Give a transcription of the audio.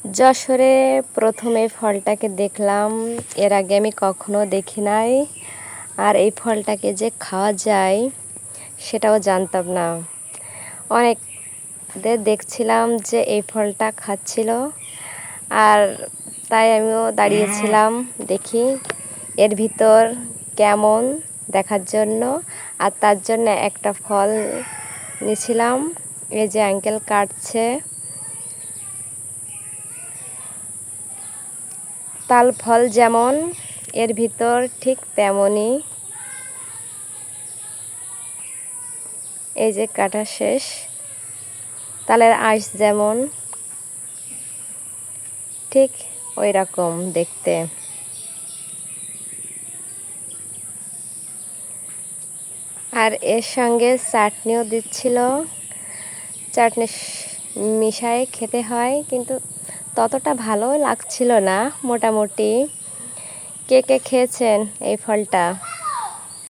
যশোরে প্রথম এই ফলটাকে দেখলাম, এর আগে আমি কখনো দেখি নাই। আর এই ফলটাকে যে খাওয়া যায় সেটাও জানতাম না। অনেকদের দেখছিলাম যে এই ফলটা খাচ্ছিল, আর তাই আমিও দাঁড়িয়েছিলাম দেখি এর ভিতর কেমন দেখার জন্য। আর তার জন্য একটা ফল নিয়েছিলাম। এই যে আঙ্কেল কাটছে, তাল ফল যেমন এর ভিতর ঠিক তেমনই। এই যে কাটা শেষ। তালের আঁশ যেমন ঠিক ওই রকম দেখতে। আর এর সঙ্গে চাটনিও দিচ্ছিল। চাটনি মিশায়ে খেতে হয়, কিন্তু ততটা ভালো লাগছিল না। মোটামুটি কে কে খেয়েছেন এই ফলটা?